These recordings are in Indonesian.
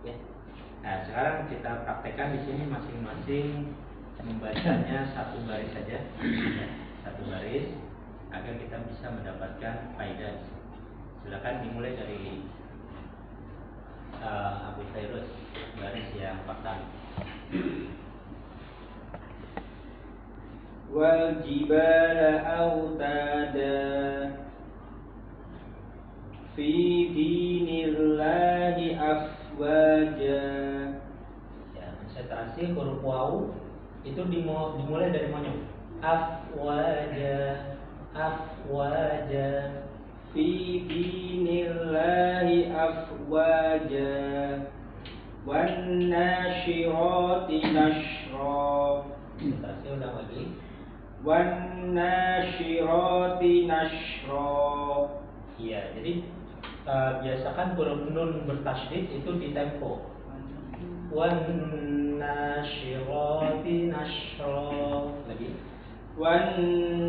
Ya. Nah, sekarang kita praktekkan di sini masing-masing membacanya satu baris saja, ya, satu baris agar kita bisa mendapatkan faedah. Silakan dimulai dari Abu Tairus, baris yang pertama. Wal jibala autada fi dinillahi afwaja. Ya, konsentrasi huruf waw itu dimulai dari monyong. Afwaja, afwaja. Fi dinillahi afwaja. Wan nashirati nashra. Konsentrasi ulang lagi. Wan nashirati nashra. Iya, jadi biasakan huruf nun bertasydid itu di tempo. Wan nasyirati nashra. Lagi. Wan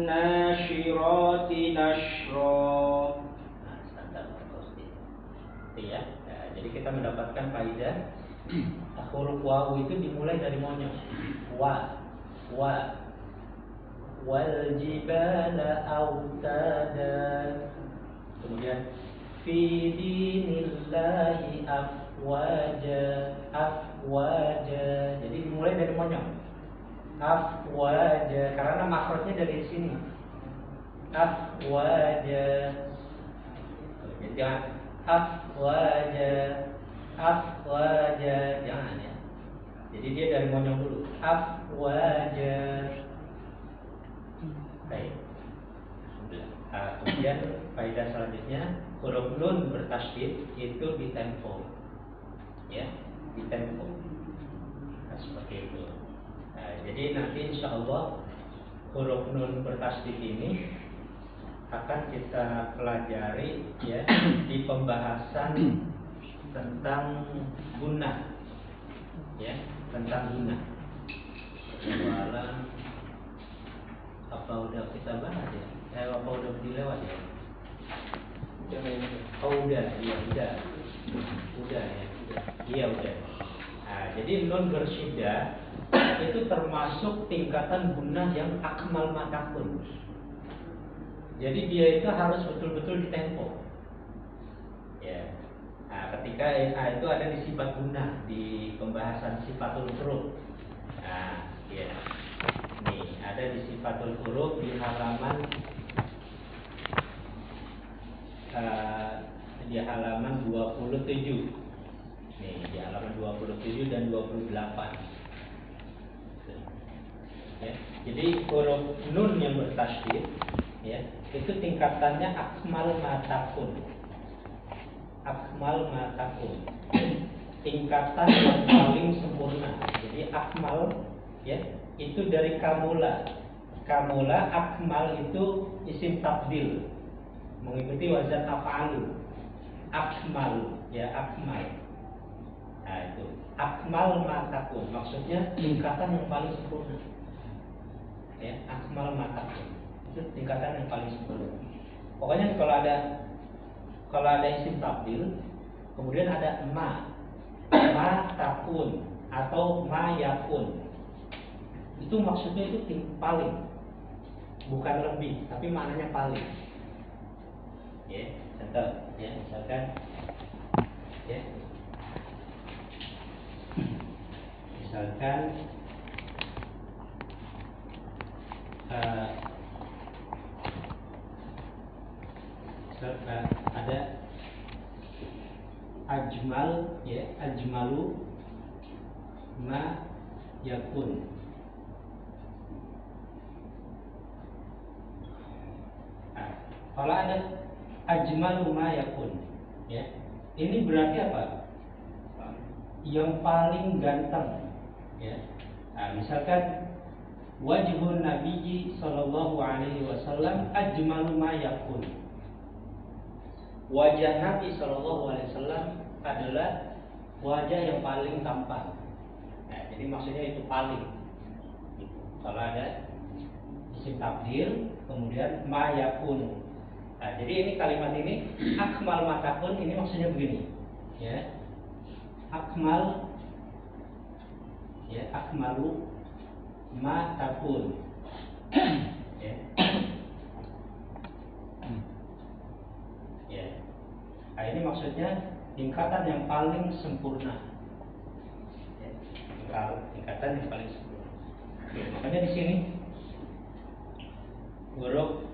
nashirati nashra. Nah, standar tasydid. Iya. Nah, jadi kita mendapatkan faedah huruf waw itu dimulai dari monyong. Wa, wal jibala autada. Kemudian fi dinillahi afwaja, afwaja. Jadi dimulai dari monyong. Afwaja karena makrotnya dari sini. Afwaja. Jadi jangan afwaja, afwaja, jangan ya. Jadi dia dari monyong dulu. Afwaja. Baik. Kemudian faedah selanjutnya huruf nun bertasydid itu di tempo, ya, di tempo. Nah, seperti itu. Nah, jadi nanti insya Allah huruf nun bertasydid ini akan kita pelajari ya di pembahasan tentang gunnah, ya, tentang gunnah. Walau apa udah kita bahas ya? Apa udah dilewat ya? Oh udah, iya udah ya, iya udah. Nah, jadi nun bersyiddah itu termasuk tingkatan gunnah yang akmal matakun. Jadi dia itu harus betul-betul ditempo. Ya. Nah, ketika itu ada di sifat gunnah di pembahasan sifatul huruf. Nah, ya. Nih, ada di sifatul huruf di halaman 27. Nih, di halaman 27 dan 28. Ya. Jadi huruf nun yang bertasydid ya, itu tingkatannya akmal matakun. Akmal matakun. Tingkatan yang paling sempurna. Jadi akmal ya, itu dari kamula. Kamula, akmal itu isim tabdil mengikuti wazan af'alu. Akmal ya, akmal. Nah itu akmal matakun, maksudnya tingkatan yang paling sempurna ya, akmal matakun itu tingkatan yang paling sempurna. Pokoknya kalau ada isim tabdil kemudian ada ma takun atau ma yakun, itu maksudnya itu paling, bukan lebih tapi maknanya paling. Ya, contoh ya, misalkan ya, misalkan ada ajmal ya, ajmalu ma yakun. Nah, kalau ada ajmalu ma yakun ya, ini berarti apa? Yang paling ganteng ya. Nah, misalkan wajhun nabiyyi sallallahu alaihi wasallam ajmalu ma yakun. Wajah Nabi sallallahu alaihi wasallam adalah wajah yang paling tampan. Nah, jadi maksudnya itu paling. Kalau ada isim tabdil kemudian ma yakun. Nah, jadi ini kalimat ini akmal matakun ini maksudnya begini, ya. akmal, ya, akmalu ma takun, ya. Ya. Nah, ini maksudnya tingkatan yang paling sempurna, ya. Tingkatan yang paling sempurna. Oke, makanya di sini huruf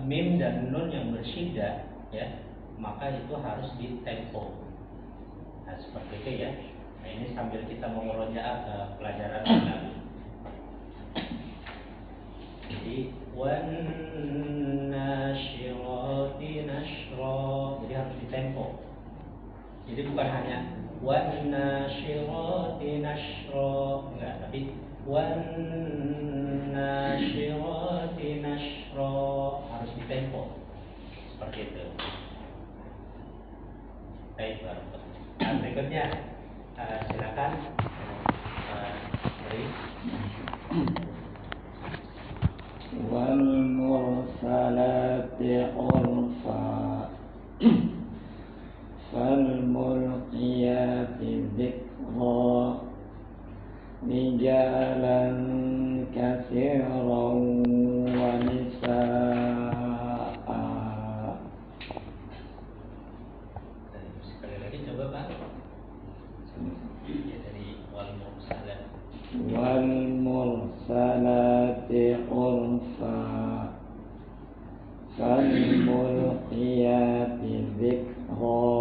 mim dan nun yang bersyiddah, ya, maka itu harus ditempo. Nah, seperti itu ya. Nah, ini sambil kita mengurojaah ke pelajaran lalu. Jadi wan nasyirati nashra, jadi harus ditempo. Jadi bukan hanya wan nasyirati nashra, enggak, tapi wan nasyirati nashra, harus ditempo. Seperti itu. Baik, berikutnya silakan beri. Wal mursalati urfa fal mulqiyati dzikra rijalan katsiran wa nisaa. Sekali lagi coba Pak. Ya, dari wal mursalat. Wal mursalati urfa fal mulqiyati dzikra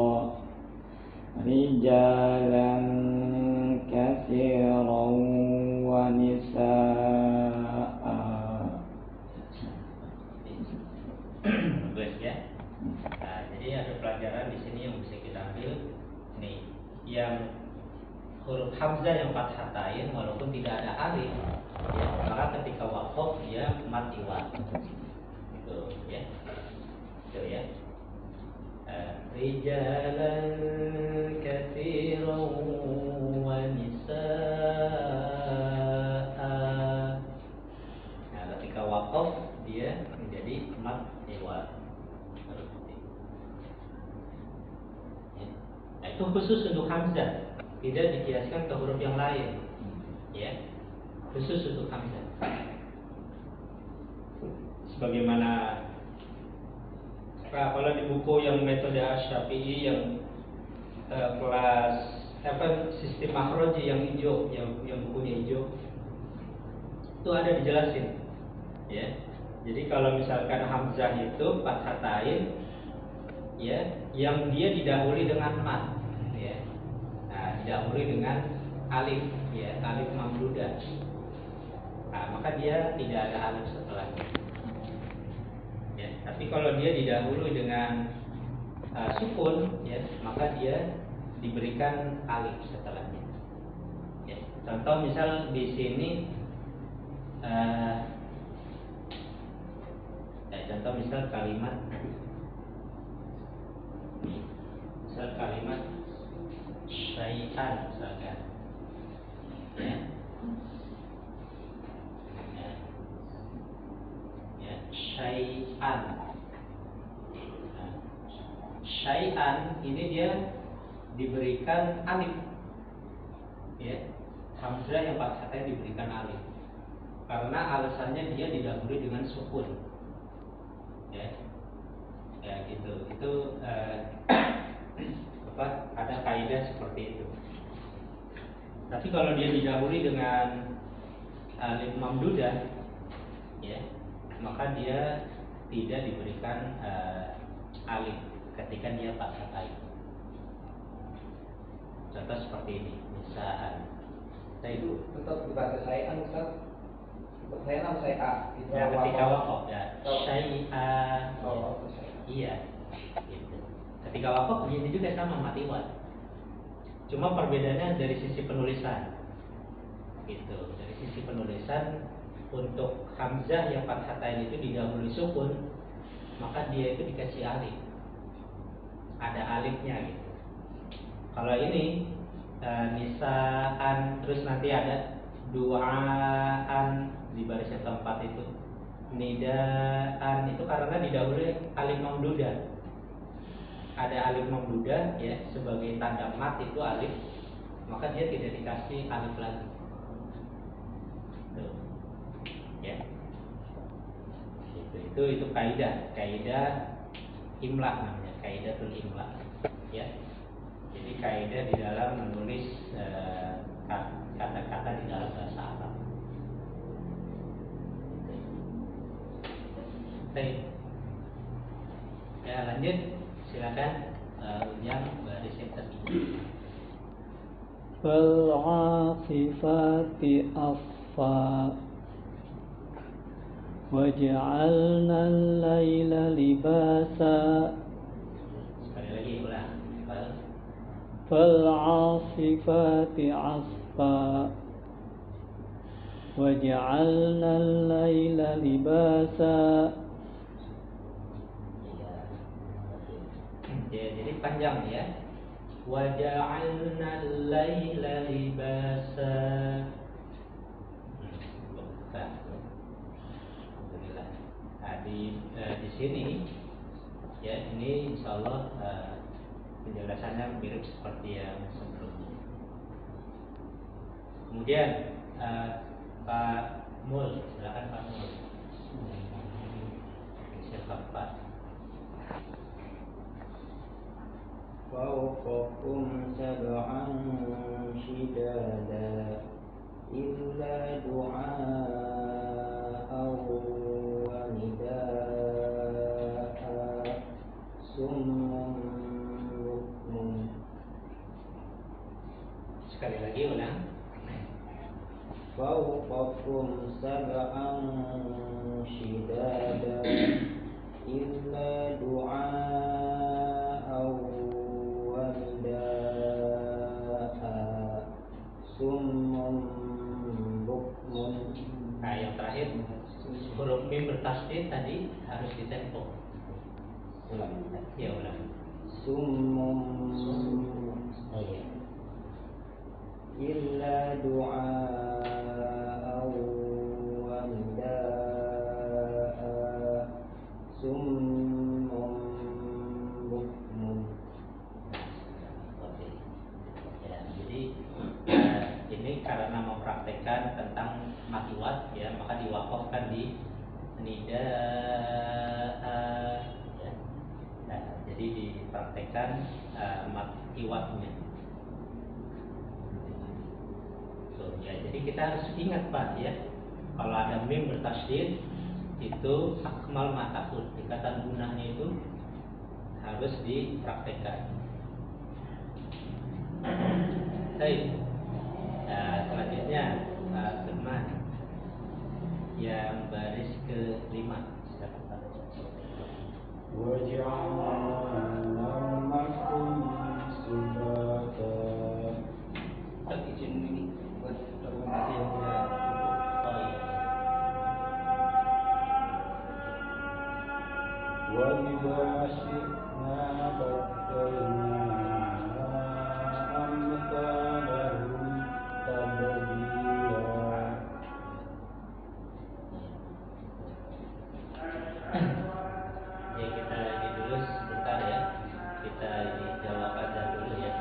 rijalan katsiran wa nisaa. Bagus ya. Nah, jadi ada pelajaran di sini yang bisa kita ambil. Nih, yang huruf hamzah yang fathatain walaupun tidak ada alif, ya, maka ketika waqaf dia mati wa. Itu ya. Itu ya. Rijalan katsiran wa nisaa. Nah, ketika waqaf dia menjadi mati wa. Nah, itu khusus untuk hamzah, tidak dikiaskan ke huruf yang lain, ya, khusus untuk hamzah. Sebagaimana kalau di buku yang metode Asy-Syafi'i yang kelas sistem makhroji yang hijau, yang bukunya hijau, itu ada dijelasin, ya. Jadi kalau misalkan hamzah itu fathatain, ya, yang dia didahului dengan mat, ya. Nah, didahului dengan alif, ya, alif mamdudah. Nah, maka dia tidak ada alif setelahnya. Ya, tapi kalau dia didahului dengan sukun, ya, maka dia diberikan alif setelahnya. Ya, contoh misal di sini, contoh misal kalimat. Misal kalimat syai'an misalkan, ya. Ya, syai'an. Nah, syai'an ini dia diberikan alif, ya, hamzah yang fathahnya diberikan alif karena alasannya dia didahului dengan sukun, ya. Ya gitu, itu ada kaidah seperti itu. Tapi kalau dia didahului dengan alif mamdudah, ya, maka dia tidak diberikan alif ketika dia fathah. Contoh seperti ini, misalkan itu tetap dibaca syai'an Ustaz. Untuk syai'an syai'a. ya, ketika waqaf ya syai'an. Oh, Iya, gitu. Ketika waqaf begini juga sama mati wa. Cuma perbedaannya dari sisi penulisan, gitu. Dari sisi penulisan untuk hamzah yang fathatain itu didahului sukun, maka dia itu dikasih alif, ada alifnya gitu. Kalau ini nisaan, terus nanti ada duaan di baris yang keempat itu, nidaan, itu karena didahului alif mamdudah. Ada alif mamdudah, ya, sebagai tanda mat itu alif maka dia tidak dikasih alif lagi. Tuh. Ya. Itu kaidah imla namanya, kaidatul imla. Ya. Jadi kaidah di dalam menulis kata-kata di dalam bahasa Arab. Baik. Ya, lanjut. Silakan yang baris yang ketiga. فالعاصفات عصفا وجعلنا الليل لباسا. Sekali lagi ulang. فالعاصفات عصفا وجعلنا الليل لباسا. Ya, jadi panjang ya. وَجَعَلْنَا اللَّيْلَ لِبَاسًا. Alhamdulillah. Nah, di sini ya, ini insyaallah penjelasannya mirip seperti yang sebelumnya. Kemudian Pak Mul, silakan Pak Mul. Siapa Pak? فوقكم سبعا شدادا إلا دعاء ونداء صم بكم. Sekali lagi ulang. فوقكم سبعا شدادا إلا دعاء ونداء صم بكم. Nah, yang terakhir huruf mim bertasydid tadi harus ditempo. Ulang. Ya, ulang. صم إلا دعاء ونداء صم بكم. Oke. Ya, jadi ini karena mempraktekkan tentang matiwat ya, maka diwakafkan di nidaa ya. Nah, jadi dipraktekkan matiwatnya. So, ya, jadi kita harus ingat Pak ya, kalau ada mim bertasydid itu akmal matahul, tingkatan gunanya itu harus dipraktekkan. Baik. Nah, selanjutnya Pak Firman yang baris ke-5. Silakan Pak. وجعلنا نومكم سباتا. Pak izin ini buat dokumentasi yang tidak cukup. Oh iya. وإذا شئنا بدلنا أمثالهم تبديلا. Ya, kita ini dulu sebentar ya. Kita dijawab aja dulu ya.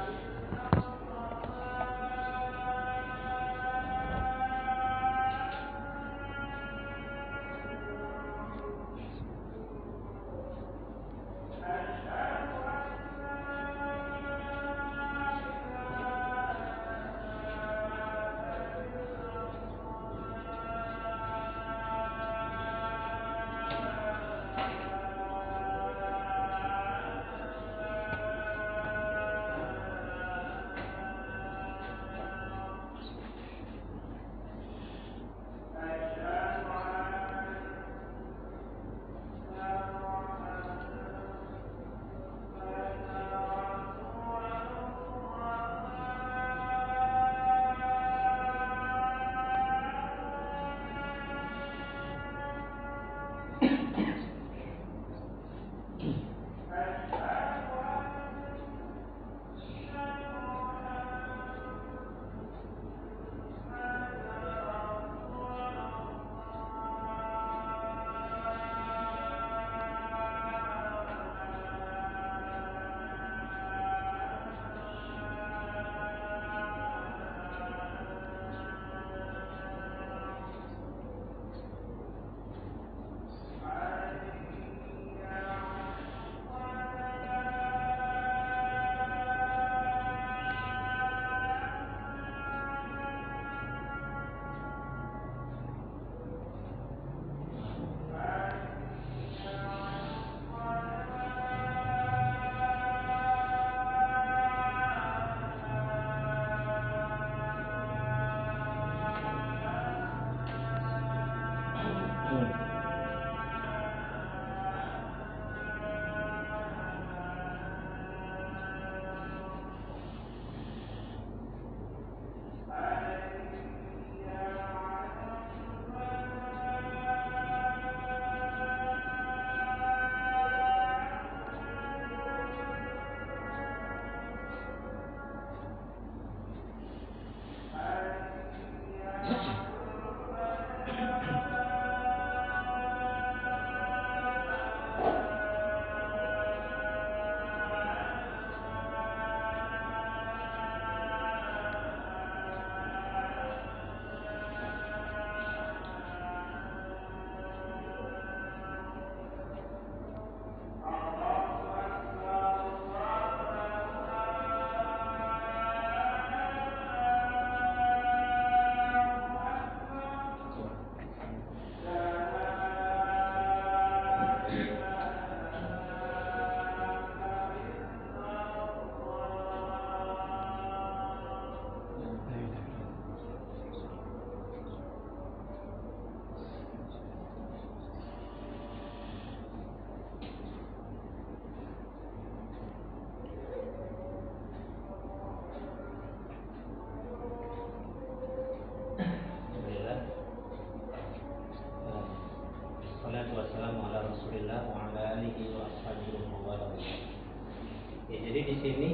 Jadi di sini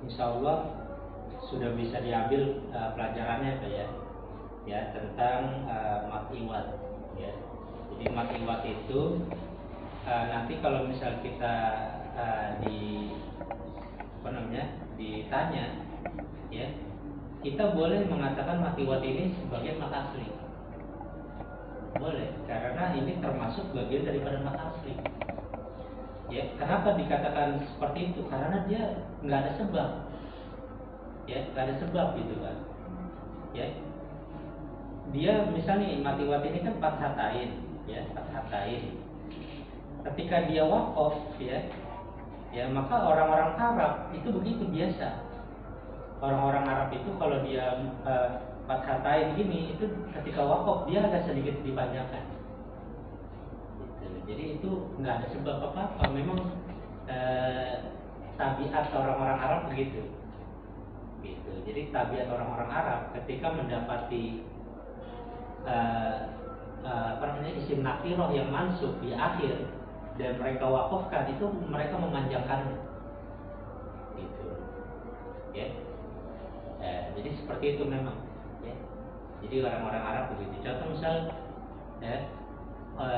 insya Allah sudah bisa diambil pelajarannya Pak ya tentang mat iwat ya. Jadi mat iwat itu nanti kalau misal kita ditanya ya, kita boleh mengatakan mat iwat ini sebagai mat asli. Boleh, karena ini termasuk bagian daripada mat asli. Ya, kenapa dikatakan seperti itu? Karena dia nggak ada sebab. Ya, nggak ada sebab gitu kan. Ya, dia misalnya matiwat ini kan fathatain, ya fathatain. Ketika dia waqaf, ya maka orang-orang Arab itu begitu biasa. Orang-orang Arab itu kalau dia fathatain gini, itu ketika waqaf dia agak sedikit dipanjangkan. Jadi itu nggak ada sebab apa-apa, memang tabiat orang-orang Arab begitu. Gitu. Jadi tabiat orang-orang Arab ketika mendapati isim nakiroh yang mansub di akhir dan mereka wakafkan, itu mereka memanjangkannya. Gitu. Ya. Jadi seperti itu memang. Ya. Jadi orang-orang Arab begitu. Contoh misal,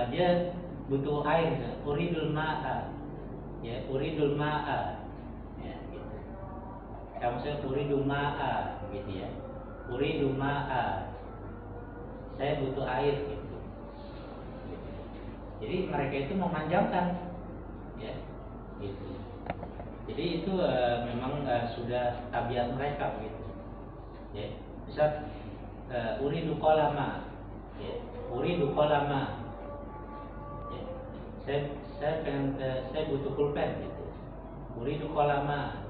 dia butuh air, uridul ma'a, ya uridul ma'a, ya gitu. Kamu saya uridul ma'a, gitu ya, uridul ma'a, saya butuh air, gitu. Jadi mereka itu memanjangkan, ya, gitu. Jadi itu memang sudah tabiat mereka, gitu. Ya, misal uridu qalama, ya, uridu qalama. Saya butuh pulpen gitu. Uridu qalama.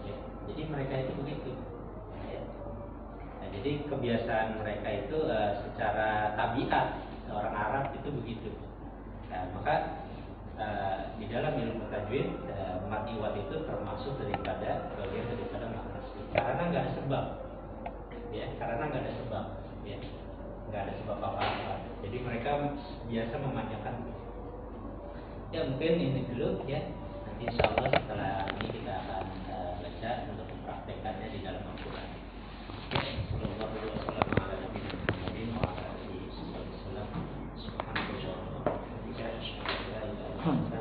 Ya, jadi mereka itu begitu. Ya. Nah, jadi kebiasaan mereka itu secara tabiat orang Arab itu begitu. Nah, maka di dalam ilmu tajwid mat iwat itu termasuk bagian daripada mat asli. Karena nggak ada sebab. Ya, karena nggak ada sebab. Ya, nggak ada sebab apa-apa. Jadi mereka biasa memanjangkan. Ya mungkin ini dulu ya. Nanti insya Allah setelah ini kita akan baca untuk mempraktekannya di dalam Al-Quran. Sallallahu alaihi wasallam ala nabiyina Muhammadin wa ala alihi wasallam. Subhanallah wa bihamdihi, asyhadu an la ilaha illa anta